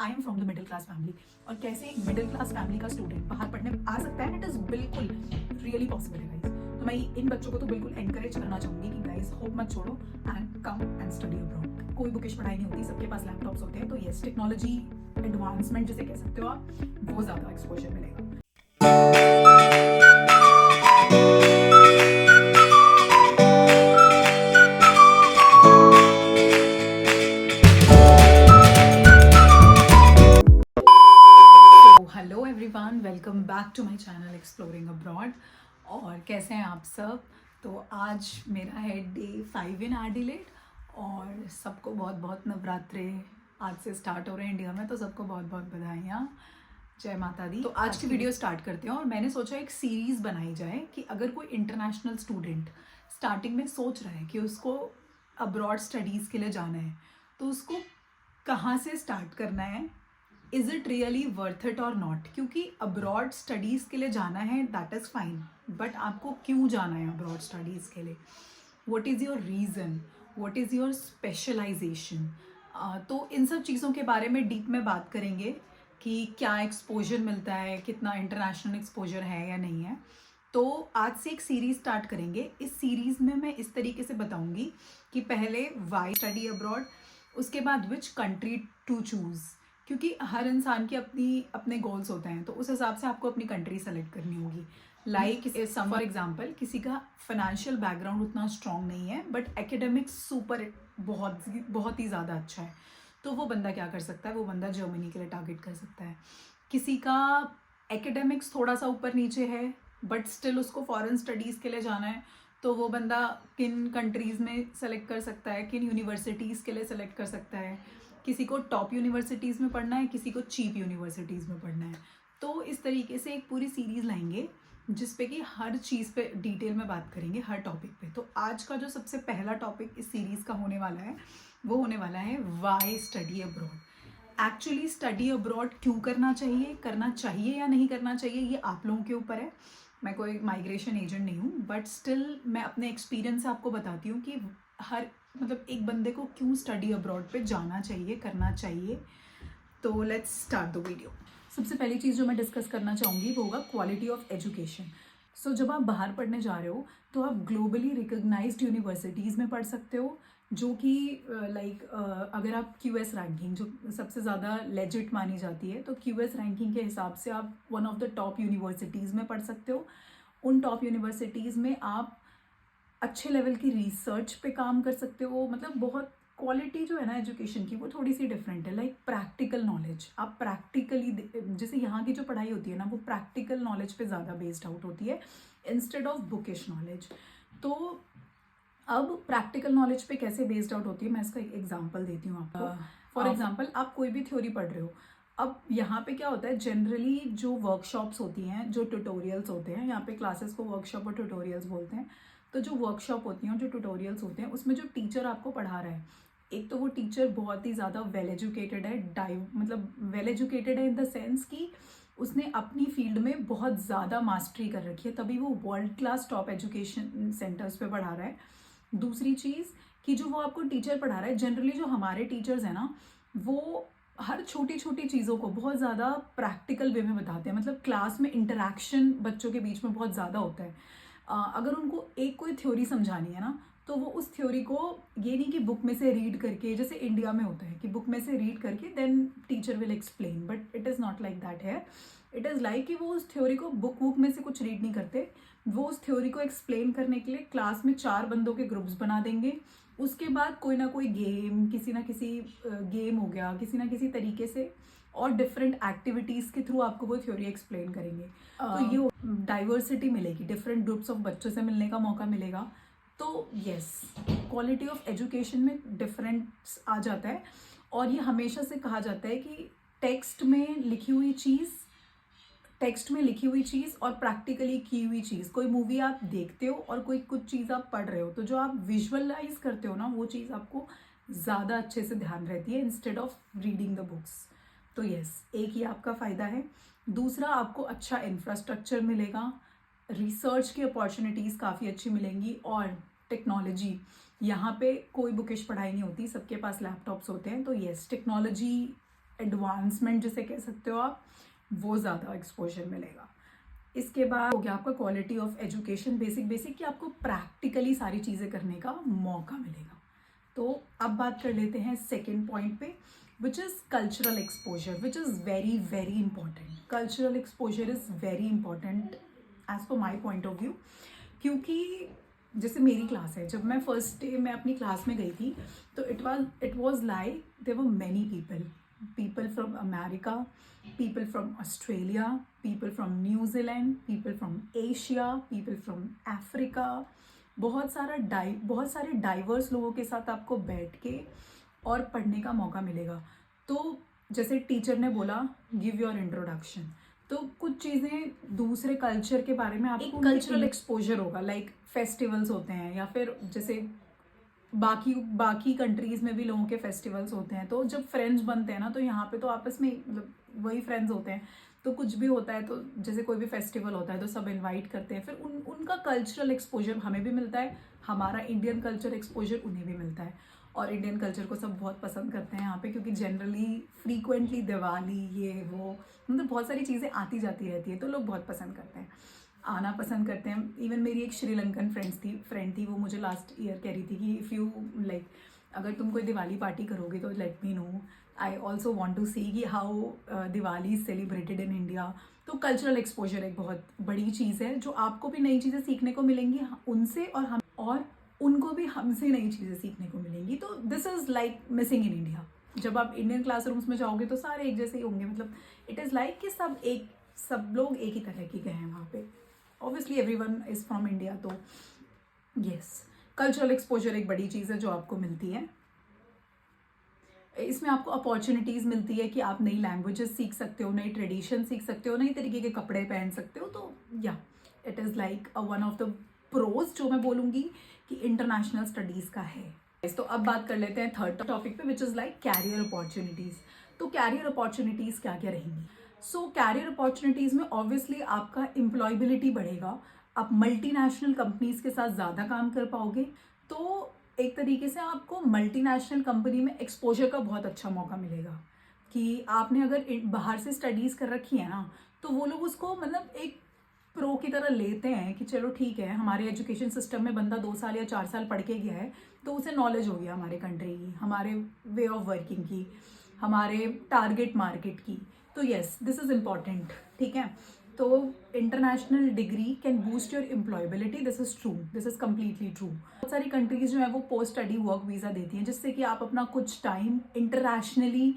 I am from the middle class family. और कैसे एक मिडिल क्लास फैमिली का स्टूडेंट बाहर पढ़ने आ सकता है, इट इज बिल्कुल रियली पॉसिबल है गाइस। तो मैं इन बच्चों को तो बिल्कुल एनकरेज करना चाहूंगी कि गाइस होप मत छोड़ो and come and study abroad. कोई बुकिश पढ़ाई नहीं होती, सबके पास लैपटॉप्स होते हैं, तो यस टेक्नोलॉजी एडवांसमेंट जिसे कह सकते हो आप, वो ज़्यादा एक्सपोजर मिलेगा। Hello everyone, welcome back to my channel exploring abroad. और कैसे हैं आप सब? तो आज मेरा है डे 5 इन एडिलेड और सबको बहुत बहुत नवरात्रे आज से स्टार्ट हो रहे हैं इंडिया में, तो सबको बहुत बहुत बधाइयाँ, जय माता दी। तो आज की वीडियो स्टार्ट करते हैं और मैंने सोचा एक सीरीज़ बनाई जाए कि अगर कोई इंटरनेशनल स्टूडेंट स्टार्टिंग में सोच रहा है कि उसको अब्रॉड स्टडीज़ के लिए जाना है, तो उसको कहाँ से स्टार्ट करना है, is it really worth it और नॉट। क्योंकि अब्रॉड स्टडीज़ के लिए जाना है दैट इज़ फाइन, बट आपको क्यों जाना है अब्रॉड स्टडीज़ के लिए, what is your reason, what is your specialization. तो इन सब चीज़ों के बारे में डीप में बात करेंगे कि क्या एक्सपोजर मिलता है, कितना इंटरनेशनल एक्सपोजर है या नहीं है। तो आज से एक सीरीज़ स्टार्ट करेंगे। इस सीरीज़ में मैं इस तरीके से बताऊंगी कि पहले वाई स्टडी अब्रॉड, उसके बाद विच कंट्री टू चूज़, क्योंकि हर इंसान के अपने गोल्स होते हैं, तो उस हिसाब से आपको अपनी कंट्री सेलेक्ट करनी होगी। लाइक फॉर एग्जांपल, किसी का फाइनेंशियल बैकग्राउंड उतना स्ट्रॉन्ग नहीं है बट एकेडमिक्स सुपर बहुत ही ज़्यादा अच्छा है, तो वो बंदा क्या कर सकता है, वो बंदा जर्मनी के लिए टारगेट कर सकता है। किसी का एकेडमिक्स थोड़ा सा ऊपर नीचे है बट स्टिल उसको फॉरेन स्टडीज़ के लिए जाना है, तो वो बंदा किन कंट्रीज़ में सेलेक्ट कर सकता है, किन यूनिवर्सिटीज़ के लिए सेलेक्ट कर सकता है। किसी को टॉप यूनिवर्सिटीज़ में पढ़ना है, किसी को चीप यूनिवर्सिटीज़ में पढ़ना है। तो इस तरीके से एक पूरी सीरीज़ लाएंगे जिस पे कि हर चीज़ पे डिटेल में बात करेंगे, हर टॉपिक पे। तो आज का जो सबसे पहला टॉपिक इस सीरीज़ का होने वाला है, वो होने वाला है why study abroad. Actually study abroad क्यों करना चाहिए या नहीं करना चाहिए, ये आप लोगों के ऊपर है। मैं कोई माइग्रेशन एजेंट नहीं हूँ, बट स्टिल मैं अपने एक्सपीरियंस से आपको बताती हूँ कि मतलब एक बंदे को क्यों स्टडी अब्रॉड पे जाना चाहिए, करना चाहिए। तो लेट्स स्टार्ट द वीडियो। सबसे पहली चीज़ जो मैं डिस्कस करना चाहूँगी वो होगा क्वालिटी ऑफ एजुकेशन। सो जब आप बाहर पढ़ने जा रहे हो तो आप ग्लोबली रिकग्नाइज्ड यूनिवर्सिटीज़ में पढ़ सकते हो, जो कि अगर आप क्यूएस रैंकिंग जो सबसे ज़्यादा लेजिट मानी जाती है, तो क्यूएस रैंकिंग के हिसाब से आप one of the top universities में पढ़ सकते हो। उन टॉप यूनिवर्सिटीज़ में आप अच्छे लेवल की रिसर्च पे काम कर सकते हो। मतलब बहुत क्वालिटी जो है ना एजुकेशन की, वो थोड़ी सी डिफरेंट है। लाइक प्रैक्टिकल नॉलेज, आप प्रैक्टिकली, जैसे यहाँ की जो पढ़ाई होती है ना, वो प्रैक्टिकल नॉलेज पे ज़्यादा बेस्ड आउट होती है इंस्टेड ऑफ बुकिश नॉलेज। तो अब प्रैक्टिकल नॉलेज पे कैसे बेस्ड आउट होती है, मैं इसका एक एग्जाम्पल देती हूँ आपको। फॉर एग्जाम्पल, आप कोई भी थ्योरी पढ़ रहे हो, अब यहाँ पे क्या होता है, जनरली जो वर्कशॉप्स होती हैं, जो ट्यूटोरियल्स होते हैं, यहाँ पे क्लासेस को वर्कशॉप और ट्यूटोरियल्स बोलते हैं। तो जो वर्कशॉप होती हैं और जो ट्यूटोरियल्स होते हैं, उसमें जो टीचर आपको पढ़ा रहा है, एक तो वो टीचर बहुत ही ज़्यादा वेल एजुकेटेड है, मतलब वेल एजुकेटेड है इन द सेंस कि उसने अपनी फील्ड में बहुत ज़्यादा मास्टरी कर रखी है, तभी वो world class top education centres पे पढ़ा रहा है। दूसरी चीज़ कि जो वो आपको टीचर पढ़ा रहा है, जनरली जो हमारे टीचर्स हैं ना, वो हर छोटी छोटी चीज़ों को बहुत ज़्यादा प्रैक्टिकल वे में बताते हैं। मतलब क्लास में इंटरेक्शन बच्चों के बीच में बहुत ज़्यादा होता है। अगर उनको एक कोई थ्योरी समझानी है ना, तो वो उस थ्योरी को ये नहीं कि बुक में से रीड करके, जैसे इंडिया में होता है कि बुक में से रीड करके then teacher will explain, but it is not like that है। इट इज़ लाइक कि वो उस थ्योरी को बुक में से कुछ रीड नहीं करते, वो उस थ्योरी को एक्सप्लेन करने के लिए क्लास में 4 बंदों के ग्रुप्स बना देंगे। उसके बाद कोई ना कोई गेम, किसी ना किसी गेम हो गया, किसी ना किसी तरीके से और डिफरेंट एक्टिविटीज़ के थ्रू आपको वो थ्योरी एक्सप्लेन करेंगे। तो ये डाइवर्सिटी मिलेगी, डिफरेंट ग्रुप्स ऑफ बच्चों से मिलने का मौका मिलेगा। तो यस, क्वालिटी ऑफ एजुकेशन में डिफरेंस आ जाता है। और ये हमेशा से कहा जाता है कि टेक्स्ट में लिखी हुई चीज़ और प्रैक्टिकली की हुई चीज़, कोई मूवी आप देखते हो और कोई कुछ चीज़ आप पढ़ रहे हो, तो जो आप विजुअलाइज करते हो ना, वो चीज़ आपको ज़्यादा अच्छे से ध्यान रहती है instead of reading the books. तो यस, एक ही आपका फ़ायदा है। दूसरा, आपको अच्छा इंफ्रास्ट्रक्चर मिलेगा, रिसर्च की अपॉर्चुनिटीज़ काफ़ी अच्छी मिलेंगी। और टेक्नोलॉजी, यहाँ पे कोई बुकिश पढ़ाई नहीं होती, सबके पास लैपटॉप्स होते हैं। तो यस, टेक्नोलॉजी एडवांसमेंट जिसे कह सकते हो आप, वो ज़्यादा एक्सपोजर मिलेगा। इसके बाद हो गया आपका क्वालिटी ऑफ एजुकेशन, बेसिक कि आपको प्रैक्टिकली सारी चीज़ें करने का मौका मिलेगा। तो अब बात कर लेते हैं सेकेंड पॉइंट पे, which is cultural exposure, which is very very important. Cultural exposure is very important as per my point of view, क्योंकि जैसे मेरी क्लास है, जब मैं फर्स्ट डे मैं अपनी क्लास में गई थी तो it was like there were many people from America, people from Australia, people from New Zealand, people from Asia, people from Africa, बहुत सारे डाइवर्स लोगों के साथ आपको बैठ के और पढ़ने का मौका मिलेगा। तो जैसे टीचर ने बोला गिव योर इंट्रोडक्शन, तो कुछ चीज़ें दूसरे कल्चर के बारे में आपको कल्चरल एक्सपोजर होगा, लाइक फेस्टिवल्स होते हैं या फिर जैसे बाकी कंट्रीज़ में भी लोगों के फेस्टिवल्स होते हैं। तो जब फ्रेंड्स बनते हैं ना, तो यहाँ पे तो आपस में मतलब वही फ्रेंड्स होते हैं, तो कुछ भी होता है तो जैसे कोई भी फेस्टिवल होता है तो सब इनवाइट करते हैं, फिर उनका कल्चरल एक्सपोजर हमें भी मिलता है, हमारा इंडियन कल्चर एक्सपोजर उन्हें भी मिलता है। और इंडियन कल्चर को सब बहुत पसंद करते हैं यहाँ पे, क्योंकि जनरली फ्रीक्वेंटली दिवाली ये वो मतलब बहुत सारी चीज़ें आती जाती रहती है, तो लोग बहुत पसंद करते हैं, आना पसंद करते हैं। इवन मेरी एक श्रीलंकन फ्रेंड थी, वो मुझे लास्ट ईयर कह रही थी कि इफ़ यू लाइक अगर तुम कोई दिवाली पार्टी करोगे तो let me know, I also want to see कि how Diwali is celebrated in India. तो कल्चरल एक्सपोजर एक बहुत बड़ी चीज़ है, जो आपको भी नई चीज़ें सीखने को मिलेंगी उनसे, और उनको भी हमसे नई चीज़ें सीखने को मिलेंगी। तो this is like missing in India. जब आप इंडियन क्लासरूम्स में जाओगे तो सारे एक जैसे ही होंगे, मतलब इट इज़ लाइक कि सब लोग एक ही तरह के गए हैं वहाँ पे। Obviously everyone is from India, तो यस कल्चरल एक्सपोजर एक बड़ी चीज़ है जो आपको मिलती है। इसमें आपको अपॉर्चुनिटीज़ मिलती है कि आप नई लैंग्वेजेस सीख सकते हो, नई ट्रेडिशन सीख सकते हो, नई तरीके के कपड़े पहन सकते हो। तो या it is like one of the pros जो मैं बोलूँगी कि इंटरनेशनल स्टडीज़ का है। तो अब बात कर लेते हैं थर्ड टॉपिक पे, which is like career opportunities. तो कैरियर अपॉर्चुनिटीज़ क्या क्या रहेंगी? सो कैरियर अपॉर्चुनिटीज़ में ऑब्वियसली आपका एम्प्लॉयबिलिटी बढ़ेगा, आप मल्टीनेशनल कंपनीज़ के साथ ज़्यादा काम कर पाओगे। तो एक तरीके से आपको मल्टीनेशनल कंपनी में एक्सपोजर का बहुत अच्छा मौका मिलेगा कि आपने अगर बाहर से स्टडीज़ कर रखी है ना, तो वो लोग उसको मतलब एक प्रो की तरह लेते हैं कि चलो ठीक है, हमारे एजुकेशन सिस्टम में बंदा 2 साल या 4 साल पढ़ के गया है, तो उसे नॉलेज हो गया हमारे कंट्री की, हमारे वे ऑफ वर्किंग की, हमारे टारगेट मार्केट की। तो येस दिस इज़ इम्पॉर्टेंट, ठीक है। तो international degree can boost your employability, this is true, this is completely true. बहुत सारी कंट्रीज जो है वो पोस्ट स्टडी वर्क वीज़ा देती हैं, जिससे कि आप अपना कुछ टाइम इंटरनेशनली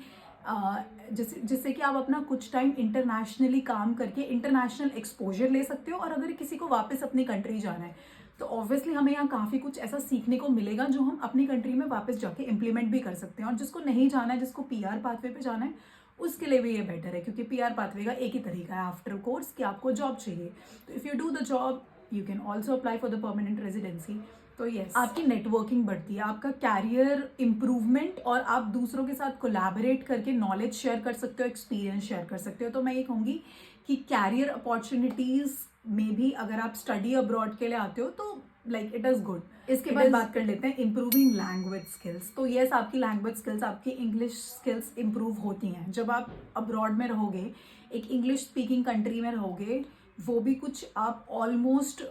जिससे कि आप अपना कुछ टाइम इंटरनेशनली काम करके इंटरनेशनल एक्सपोजर ले सकते हो। और अगर किसी को वापस अपनी कंट्री जाना है तो ऑब्वियसली हमें यहाँ काफ़ी कुछ ऐसा सीखने को मिलेगा जो हम अपनी कंट्री में वापस जाके इम्प्लीमेंट भी कर सकते हैं। और जिसको नहीं जाना है, जिसको पीआर पाथवे पे जाना है, उसके लिए भी ये बेटर है, क्योंकि पीआर पाथवे का एक ही तरीका है आफ्टर कोर्स कि आपको जॉब चाहिए। तो if you do the job you can also apply for the permanent residency. तो यस आपकी नेटवर्किंग बढ़ती है, आपका कैरियर इम्प्रूवमेंट, और आप दूसरों के साथ कोलैबोरेट करके नॉलेज शेयर कर सकते हो, एक्सपीरियंस शेयर कर सकते हो। तो मैं ये कहूँगी कि कैरियर अपॉर्चुनिटीज़ में भी अगर आप स्टडी अब्रॉड के लिए आते हो तो लाइक इट इज़ गुड। इसके बाद बात कर लेते हैं इम्प्रूविंग लैंग्वेज स्किल्स। तो येस आपकी लैंग्वेज स्किल्स, आपकी इंग्लिश स्किल्स इम्प्रूव होती हैं जब आप अब्रॉड में रहोगे, एक इंग्लिश स्पीकिंग कंट्री में रहोगे, वो भी कुछ आप ऑलमोस्ट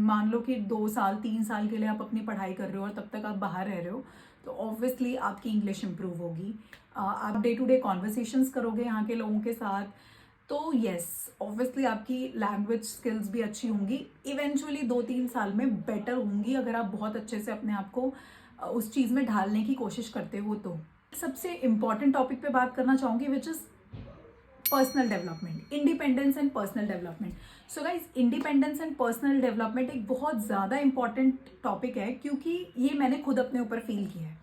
मान लो कि 2 साल 3 साल के लिए आप अपनी पढ़ाई कर रहे हो और तब तक आप बाहर रह रहे हो, तो ऑब्वियसली आपकी इंग्लिश इम्प्रूव होगी। आप डे टू डे कॉन्वर्सेशंस करोगे यहाँ के लोगों के साथ, तो येस ऑब्वियसली आपकी लैंग्वेज स्किल्स भी अच्छी होंगी, इवेंचुअली 2-3 साल में बेटर होंगी अगर आप बहुत अच्छे से अपने आप को उस चीज़ में ढालने की कोशिश करते हो। तो सबसे इम्पॉर्टेंट टॉपिक पे बात करना चाहूँगी, which is personal development, independence and personal development. So guys independence and personal development एक बहुत ज़्यादा इंपॉर्टेंट टॉपिक है, क्योंकि ये मैंने खुद अपने ऊपर फील किया है।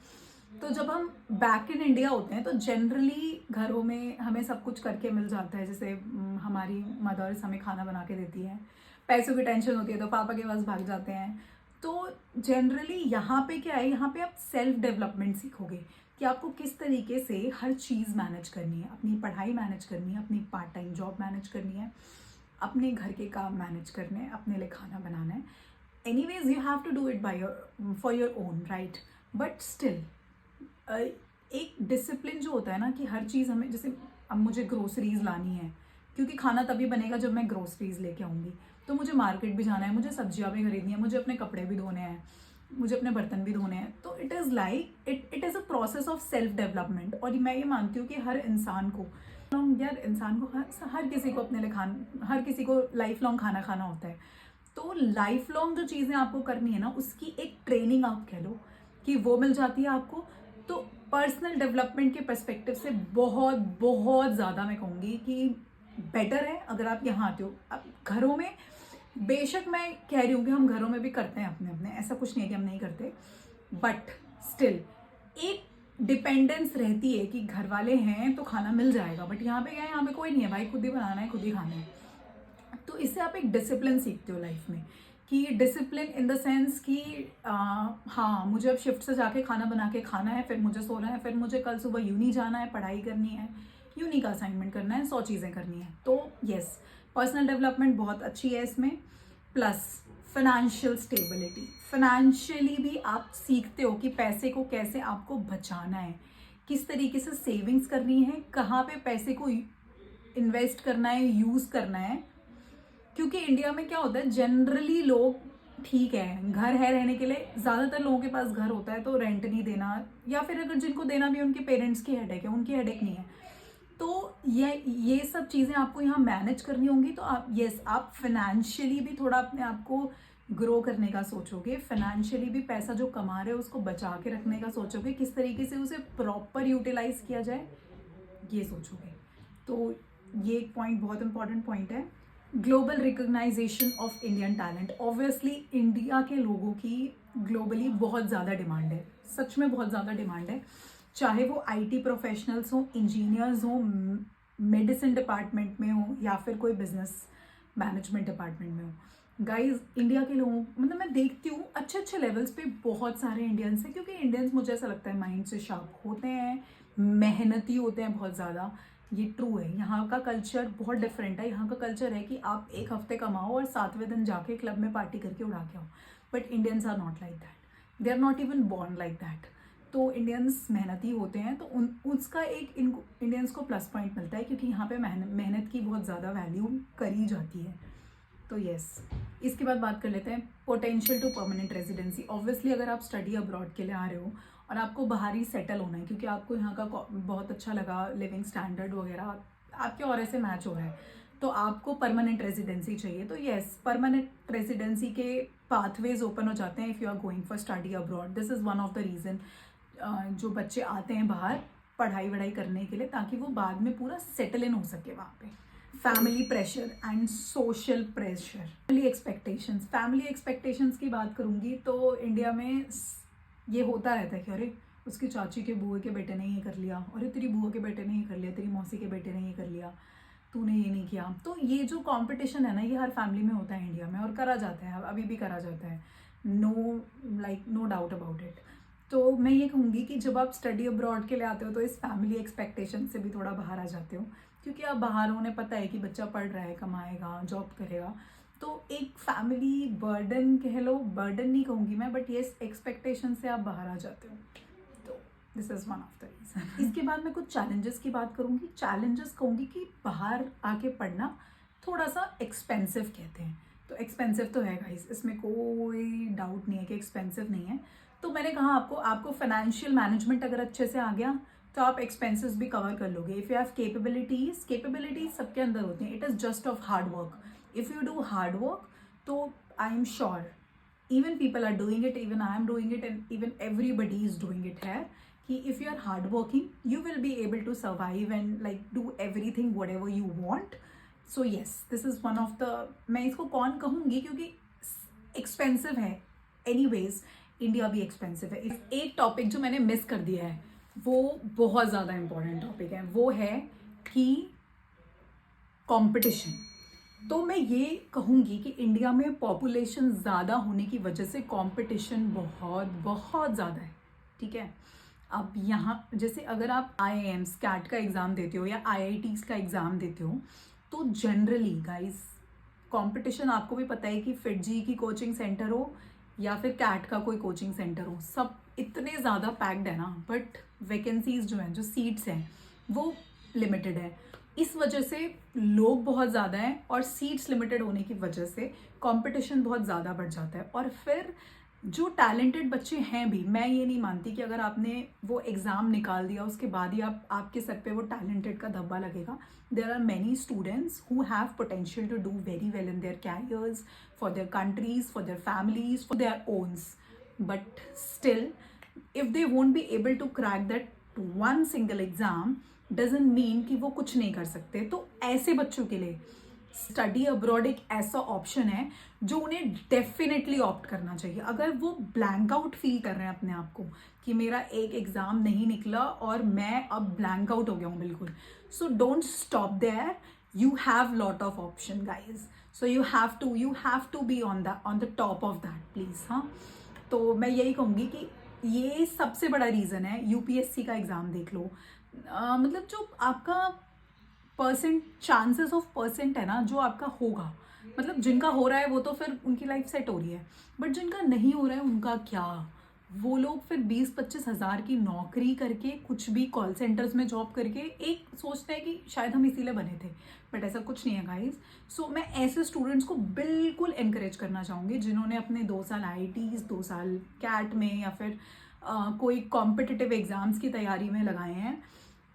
तो जब हम बैक इन इंडिया होते हैं तो जनरली घरों में हमें सब कुछ करके मिल जाता है, जैसे हमारी मदर्स हमें खाना बना के देती हैं, पैसों की टेंशन होती है तो पापा के पास भाग जाते हैं। तो जनरली यहाँ पे क्या है, यहाँ पे आप सेल्फ डेवलपमेंट सीखोगे कि आपको किस तरीके से हर चीज़ मैनेज करनी है, अपनी पढ़ाई मैनेज करनी है, अपनी पार्ट टाइम जॉब मैनेज करनी है, अपने घर के काम मैनेज करने हैं, अपने लिए खाना बनाना है। Anyways you have to do it by for your own right, but still एक डिसिप्लिन जो होता है ना कि हर चीज़ हमें, जैसे अब मुझे ग्रोसरीज लानी है, क्योंकि खाना तभी बनेगा जब मैं ग्रोसरीज लेके आऊँगी, तो मुझे मार्केट भी जाना है, मुझे सब्जियाँ भी खरीदनी है, मुझे अपने कपड़े भी धोने हैं, मुझे अपने बर्तन भी धोने हैं। तो it is like it is a process of self development. और मैं ये मानती हूँ कि हर इंसान को हर किसी को अपने लिए हर किसी को लाइफ लॉन्ग खाना खाना होता है। तो लाइफ लॉन्ग जो चीज़ें आपको करनी है ना, उसकी एक ट्रेनिंग आप कह लो कि वो मिल जाती है आपको। तो पर्सनल डेवलपमेंट के पर्सपेक्टिव से बहुत बहुत ज़्यादा मैं कहूँगी कि बेटर है अगर आप यहाँ आते हो। अब घरों में बेशक मैं कह रही हूँ कि हम घरों में भी करते हैं अपने अपने, ऐसा कुछ नहीं है कि हम नहीं करते, बट स्टिल एक डिपेंडेंस रहती है कि घर वाले हैं तो खाना मिल जाएगा। बट यहाँ पे क्या है, यहाँ पे कोई नहीं है भाई, खुद ही बनाना है, खुद ही खाना है। तो इससे आप एक डिसिप्लिन सीखते हो लाइफ में, कि डिसिप्लिन इन द सेंस कि हाँ मुझे अब शिफ्ट से जाके खाना बना के खाना है, फिर मुझे सोना है, फिर मुझे कल सुबह यूनी जाना है, पढ़ाई करनी है, यूनी का असाइनमेंट करना है, 100 चीज़ें करनी है। तो येस, पर्सनल डेवलपमेंट बहुत अच्छी है इसमें। प्लस फाइनेंशियल स्टेबिलिटी, फाइनेंशियली भी आप सीखते हो कि पैसे को कैसे आपको बचाना है, किस तरीके से सेविंग्स करनी है, कहाँ पे पैसे को इन्वेस्ट करना है, यूज़ करना है। क्योंकि इंडिया में क्या होता है, जनरली लोग ठीक है, घर है रहने के लिए, ज़्यादातर लोगों के पास घर होता है तो रेंट नहीं देना, या फिर अगर जिनको देना भी उनके पेरेंट्स की हेडेक है, उनकी हेडेक नहीं है। तो ये सब चीज़ें आपको यहाँ मैनेज करनी होंगी। तो आप आप फाइनेंशियली भी थोड़ा अपने आप को ग्रो करने का सोचोगे, फाइनेंशियली भी पैसा जो कमा रहे हो उसको बचा के रखने का सोचोगे, किस तरीके से उसे प्रॉपर यूटिलाइज किया जाए ये सोचोगे। तो ये एक पॉइंट बहुत इंपॉर्टेंट पॉइंट है। Global recognisation of Indian talent, obviously India के लोगों की ग्लोबली बहुत ज़्यादा डिमांड है, सच में बहुत ज़्यादा डिमांड है। चाहे वो आईटी प्रोफेशनल्स हो, इंजीनियर्स हो, मेडिसिन डिपार्टमेंट में हो, या फिर कोई बिजनेस मैनेजमेंट डिपार्टमेंट में हो। गाइज इंडिया के लोगों, मतलब मैं देखती हूँ अच्छे अच्छे लेवल्स पे बहुत सारे इंडियंस हैं, क्योंकि इंडियंस मुझे ऐसा लगता है माइंड से शार्प होते हैं, मेहनती होते हैं बहुत ज़्यादा। ये ट्रू है, यहाँ का कल्चर बहुत डिफरेंट है। यहाँ का कल्चर है कि आप एक हफ्ते कमाओ और 7वें दिन जाके क्लब में पार्टी करके उड़ा के आओ। But Indians are not like that, they are not even born like that. तो इंडियंस मेहनती होते हैं, तो उसका एक इंडियंस को प्लस पॉइंट मिलता है, क्योंकि यहाँ पे मेहनत की बहुत ज़्यादा वैल्यू करी जाती है। तो यस, इसके बाद बात कर लेते हैं potential to permanent residency. Obviously अगर आप स्टडी अब्रॉड के लिए आ रहे हो और आपको बाहर ही सेटल होना है, क्योंकि आपको यहाँ का बहुत अच्छा लगा, लिविंग स्टैंडर्ड वगैरह आपके और ऐसे मैच हो रहा है, तो आपको परमानेंट रेजिडेंसी चाहिए। तो येस, परमानेंट रेजिडेंसी के पाथवेज ओपन हो जाते हैं if you are going for study abroad. This is one of the reason जो बच्चे आते हैं बाहर पढ़ाई वढ़ाई करने के लिए, ताकि वो बाद में पूरा सेटल इन हो सके वहाँ पे। Family pressure and social pressure, family expectations की बात करूँगी तो इंडिया में ये होता रहता है कि अरे उसकी चाची के बुआ के बेटे ने ये कर लिया, अरे तेरी बुआ के बेटे ने ये कर लिया, तेरी मौसी के बेटे ने ये कर लिया, तूने ये नहीं किया। तो ये जो कंपटीशन है ना, ये हर फैमिली में होता है इंडिया में, और करा जाता है, अभी भी करा जाता है, नो डाउट अबाउट इट। तो मैं ये कहूँगी कि जब आप स्टडी अब्रॉड के लिए आते हो तो इस फैमिली एक्सपेक्टेशन से भी थोड़ा बाहर आ जाते हो, क्योंकि आप बाहर होने पता है कि बच्चा पढ़ रहा है, कमाएगा, जॉब करेगा। तो एक फैमिली बर्डन कह लो, बर्डन नहीं कहूँगी मैं, बट ये एक्सपेक्टेशन से आप बाहर आ जाते हो। तो this is one of the reason. इसके बाद मैं कुछ चैलेंजेस की बात करूँगी। चैलेंजेस कहूँगी कि बाहर आके पढ़ना थोड़ा सा एक्सपेंसिव कहते हैं, तो एक्सपेंसिव तो है गाइस, इसमें कोई डाउट नहीं है कि एक्सपेंसिव नहीं है। तो मैंने कहा आपको फाइनेंशियल मैनेजमेंट अगर अच्छे से आ गया तो आप एक्सपेंसेस भी कवर कर लोगे। इफ़ यू हैव कैपेबिलिटीज सबके अंदर होती हैं, it is just of hard work. If you do hard work तो I am sure even people are doing it, even I am doing it, and even everybody is doing it here, कि if you are hardworking you will be able to survive and like do everything whatever you want. So yes, this is one of the, मैं इसको कौन कहूँगी क्योंकि expensive है, anyways India भी expensive है। एक टॉपिक जो मैंने मिस कर दिया है वो बहुत ज़्यादा इम्पोर्टेंट टॉपिक है, वो है कि कंपटीशन। तो मैं ये कहूँगी कि इंडिया में पॉपुलेशन ज़्यादा होने की वजह से कंपटीशन बहुत बहुत ज़्यादा है, ठीक है। अब यहाँ जैसे अगर आप IIMs कैट का एग्ज़ाम देते हो या IITs का एग्ज़ाम देते हो, तो जनरली गाइस कंपटीशन आपको भी पता है कि FIITJEE की कोचिंग सेंटर हो या फिर कैट का कोई कोचिंग सेंटर हो, सब इतने ज़्यादा पैक्ड है ना, बट वैकेंसीज जो हैं, जो सीट्स हैं वो लिमिटेड है। इस वजह से लोग बहुत ज़्यादा हैं और सीट्स लिमिटेड होने की वजह से कंपटीशन बहुत ज़्यादा बढ़ जाता है। और फिर जो टैलेंटेड बच्चे हैं भी, मैं ये नहीं मानती कि अगर आपने वो एग्ज़ाम निकाल दिया उसके बाद ही आपके सर पे वो टैलेंटेड का धब्बा लगेगा। There are many students who have potential to do very well in their careers, for their countries, for their families, for their owns, but still if they won't be able to crack that one single exam doesn't mean कि वो कुछ नहीं कर सकते। तो ऐसे बच्चों के लिए स्टडी अब्रॉड एक ऐसा ऑप्शन है जो उन्हें डेफिनेटली ऑप्ट करना चाहिए। अगर वो ब्लैंक आउट फील कर रहे हैं अपने आप को कि मेरा एक एग्जाम नहीं निकला और मैं अब ब्लैंक आउट हो गया हूँ बिल्कुल, so don't stop there, you have lot of option guys, so you have to be on the top of that please. हाँ, तो मैं यही कहूँगी कि ये सबसे बड़ा रीज़न है। यूपीएससी का एग्ज़ाम देख लो, मतलब जो आपका चांसेस ऑफ परसेंट है ना, जो आपका होगा, मतलब जिनका हो रहा है वो तो फिर उनकी लाइफ सेट हो रही है, बट जिनका नहीं हो रहा है उनका क्या, वो लोग फिर 20-25 हज़ार की नौकरी करके, कुछ भी कॉल सेंटर्स में जॉब करके एक सोचते हैं कि शायद हम इसीलिए बने थे, बट ऐसा कुछ नहीं है गाइज। सो मैं ऐसे स्टूडेंट्स को बिल्कुल इनकरेज करना चाहूँगी जिन्होंने अपने 2 साल IITs, 2 साल कैट में या फिर कोई कॉम्पिटिटिव एग्ज़ाम्स की तैयारी में लगाए हैं।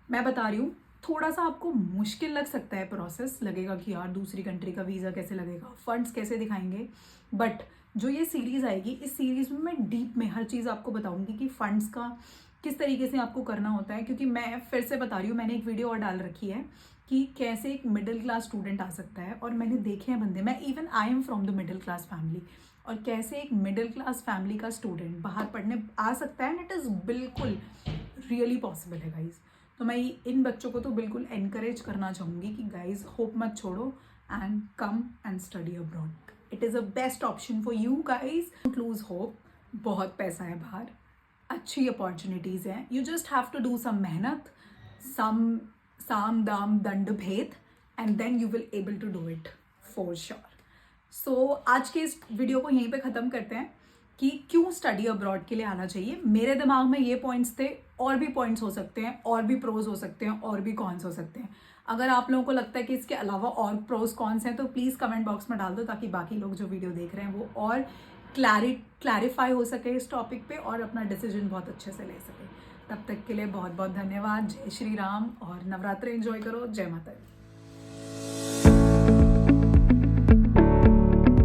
मैं बता रही हूँ, थोड़ा सा आपको मुश्किल लग सकता है, प्रोसेस लगेगा कि यार दूसरी कंट्री का वीज़ा कैसे लगेगा, फंड्स कैसे दिखाएंगे, बट जो ये सीरीज़ आएगी, इस सीरीज़ में मैं डीप में हर चीज़ आपको बताऊंगी कि फंड्स का किस तरीके से आपको करना होता है। क्योंकि मैं फिर से बता रही हूँ, मैंने एक वीडियो और डाल रखी है कि कैसे एक मिडिल क्लास स्टूडेंट आ सकता है, और मैंने देखे हैं बंदे, मैं even I am from the middle class family, और कैसे एक मिडिल क्लास फैमिली का स्टूडेंट बाहर पढ़ने आ सकता है, एंड इट इज़ बिल्कुल रियली पॉसिबल है गाइज। तो मैं इन बच्चों को तो बिल्कुल एनकरेज करना चाहूँगी कि गाइज होप मत छोड़ो and come and study abroad. It is a best option for you guys, don't lose hope. बहुत पैसा है बाहर, अच्छी अपॉर्चुनिटीज़ हैं, you just have to do some मेहनत, साम दाम दंड भेद, and then you will able to do it for sure. So आज के इस वीडियो को यहीं पे ख़त्म करते हैं कि क्यों स्टडी अब्रॉड के लिए आना चाहिए। मेरे दिमाग में ये पॉइंट्स थे, और भी पॉइंट्स हो सकते हैं, और भी प्रोज हो सकते हैं, और भी कॉन्स हो सकते हैं। अगर आप लोगों को लगता है कि इसके अलावा और प्रोज कॉन्स हैं तो प्लीज़ कमेंट बॉक्स में डाल दो, ताकि बाकी लोग जो वीडियो देख रहे हैं वो और क्लैरिफाई हो सके इस टॉपिक पे और अपना डिसीजन बहुत अच्छे से ले सके। तब तक के लिए बहुत बहुत धन्यवाद। जय श्री राम, और नवरात्रि एंजॉय करो। जय माता दी।